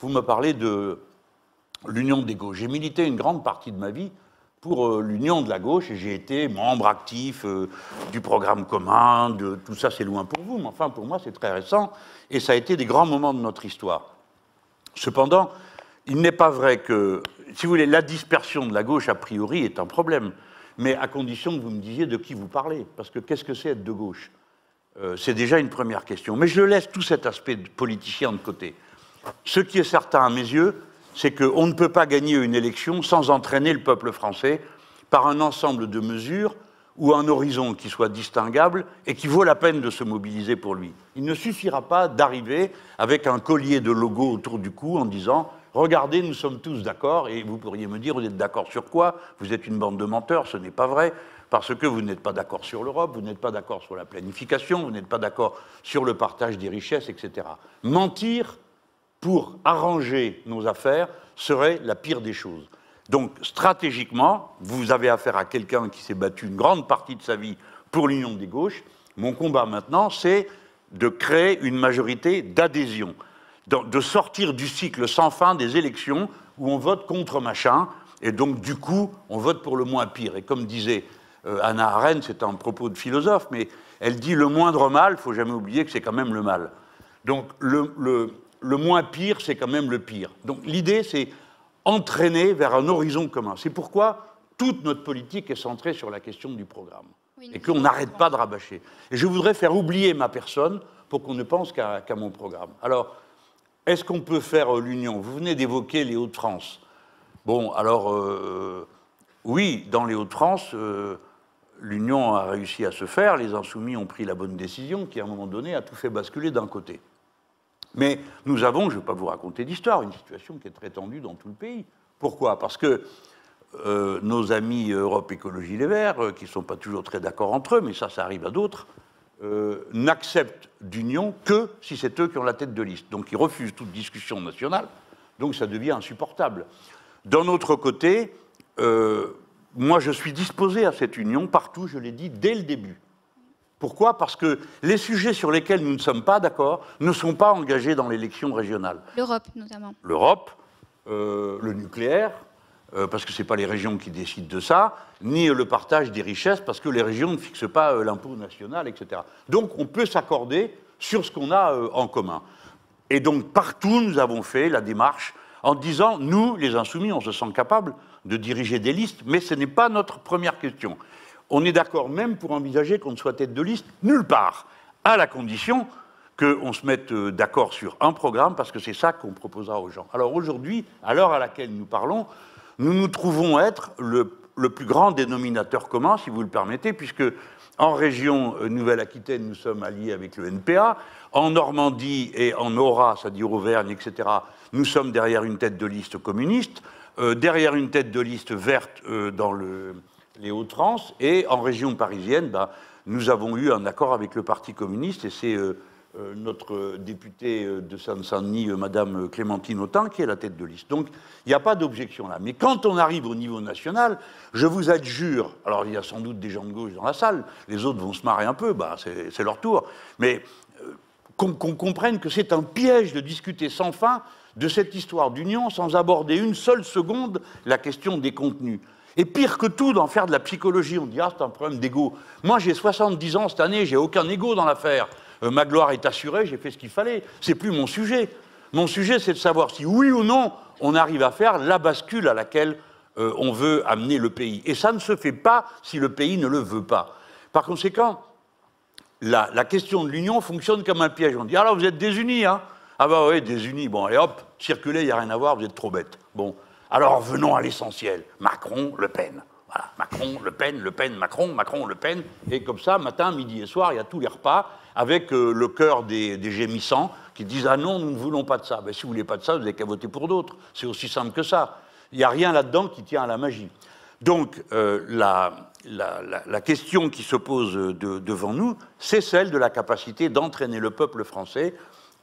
vous me parlez de l'union des gauches. J'ai milité une grande partie de ma vie pour l'union de la gauche et j'ai été membre actif du programme commun, de tout ça c'est loin pour vous, mais enfin pour moi c'est très récent et ça a été des grands moments de notre histoire. Cependant, il n'est pas vrai que, si vous voulez, la dispersion de la gauche a priori est un problème, mais à condition que vous me disiez de qui vous parlez, parce que qu'est-ce que c'est être de gauche? C'est déjà une première question, mais je laisse tout cet aspect politicien de côté. Ce qui est certain à mes yeux, c'est qu'on ne peut pas gagner une élection sans entraîner le peuple français par un ensemble de mesures ou un horizon qui soit distinguable et qui vaut la peine de se mobiliser pour lui. Il ne suffira pas d'arriver avec un collier de logo autour du cou en disant « Regardez, nous sommes tous d'accord » et vous pourriez me dire « Vous êtes d'accord sur quoi? Vous êtes une bande de menteurs, ce n'est pas vrai, parce que vous n'êtes pas d'accord sur l'Europe, vous n'êtes pas d'accord sur la planification, vous n'êtes pas d'accord sur le partage des richesses, etc. » Mentir pour arranger nos affaires serait la pire des choses. Donc, stratégiquement, vous avez affaire à quelqu'un qui s'est battu une grande partie de sa vie pour l'union des gauches. Mon combat maintenant, c'est de créer une majorité d'adhésion, de sortir du cycle sans fin des élections où on vote contre machin, et donc, du coup, on vote pour le moins pire. Et comme disait Hannah Arendt, c'est un propos de philosophe, mais elle dit « le moindre mal, il ne faut jamais oublier que c'est quand même le mal ». Donc, le moins pire, c'est quand même le pire. Donc l'idée, c'est entraîner vers un horizon commun. C'est pourquoi toute notre politique est centrée sur la question du programme. Oui, et qu'on n'arrête pas de rabâcher. Et je voudrais faire oublier ma personne pour qu'on ne pense qu'à mon programme. Alors, est-ce qu'on peut faire l'union? Vous venez d'évoquer les Hauts-de-France. Bon, alors, oui, dans les Hauts-de-France, l'union a réussi à se faire. Les Insoumis ont pris la bonne décision qui, à un moment donné, a tout fait basculer d'un côté. Mais nous avons, je ne vais pas vous raconter d'histoire, une situation qui est très tendue dans tout le pays. Pourquoi? Parce que nos amis Europe Écologie Les Verts, qui ne sont pas toujours très d'accord entre eux, mais ça arrive à d'autres, n'acceptent d'union que si c'est eux qui ont la tête de liste. Donc ils refusent toute discussion nationale, donc ça devient insupportable. D'un autre côté, moi je suis disposé à cette union partout, je l'ai dit dès le début. Pourquoi? Parce que les sujets sur lesquels nous ne sommes pas d'accord ne sont pas engagés dans l'élection régionale. L'Europe, notamment. L'Europe, le nucléaire, parce que ce n'est pas les régions qui décident de ça, ni le partage des richesses, parce que les régions ne fixent pas l'impôt national, etc. Donc on peut s'accorder sur ce qu'on a en commun. Et donc partout, nous avons fait la démarche en disant, nous, les Insoumis, on se sent capables de diriger des listes, mais ce n'est pas notre première question. On est d'accord même pour envisager qu'on ne soit tête de liste nulle part, à la condition qu'on se mette d'accord sur un programme, parce que c'est ça qu'on proposera aux gens. Alors aujourd'hui, à l'heure à laquelle nous parlons, nous nous trouvons être le plus grand dénominateur commun, si vous le permettez, puisque en région Nouvelle-Aquitaine, nous sommes alliés avec le NPA, en Normandie et en Aura, c'est-à-dire Auvergne, etc., nous sommes derrière une tête de liste communiste, derrière une tête de liste verte dans les Hauts-de-France, et en région parisienne, nous avons eu un accord avec le Parti communiste, et c'est notre députée de Seine-Saint-Denis, Madame Clémentine Autain, qui est la tête de liste. Donc, il n'y a pas d'objection là. Mais quand on arrive au niveau national, je vous adjure, alors il y a sans doute des gens de gauche dans la salle, les autres vont se marrer un peu, c'est leur tour, mais qu'on comprenne que c'est un piège de discuter sans fin de cette histoire d'union sans aborder une seule seconde la question des contenus. Et pire que tout, d'en faire de la psychologie. On dit « Ah, c'est un problème d'ego ». Moi, j'ai 70 ans cette année, j'ai aucun ego dans l'affaire. Ma gloire est assurée, j'ai fait ce qu'il fallait. C'est plus mon sujet. Mon sujet, c'est de savoir si, oui ou non, on arrive à faire la bascule à laquelle on veut amener le pays. Et ça ne se fait pas si le pays ne le veut pas. Par conséquent, la question de l'union fonctionne comme un piège. On dit « Alors, vous êtes désunis, hein ?» Ah bah oui, désunis. Bon, allez hop, circulez, il n'y a rien à voir, vous êtes trop bêtes. Bon. Alors venons à l'essentiel. Macron, Le Pen. Voilà, Macron, Le Pen, Le Pen, Macron, Macron, Le Pen. Et comme ça, matin, midi et soir, il y a tous les repas avec le cœur des gémissants qui disent « Ah non, nous ne voulons pas de ça. » Ben, si vous ne voulez pas de ça, vous n'avez qu'à voter pour d'autres. C'est aussi simple que ça. Il n'y a rien là-dedans qui tient à la magie. Donc, la question qui se pose devant nous, c'est celle de la capacité d'entraîner le peuple français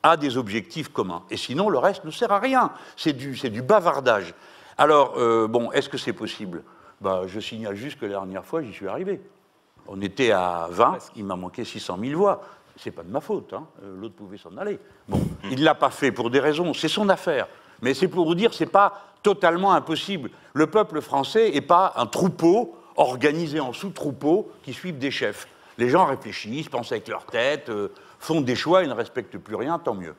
à des objectifs communs. Et sinon, le reste ne sert à rien. C'est du bavardage. Alors, bon, est-ce que c'est possible? Je signale juste que la dernière fois, j'y suis arrivé. On était à 20, il m'a manqué 600 000 voix. C'est pas de ma faute, hein. L'autre pouvait s'en aller. Bon, il ne l'a pas fait pour des raisons, c'est son affaire. Mais c'est pour vous dire, c'est pas totalement impossible. Le peuple français n'est pas un troupeau organisé en sous-troupeaux qui suivent des chefs. Les gens réfléchissent, pensent avec leur tête, font des choix et ne respectent plus rien, tant mieux.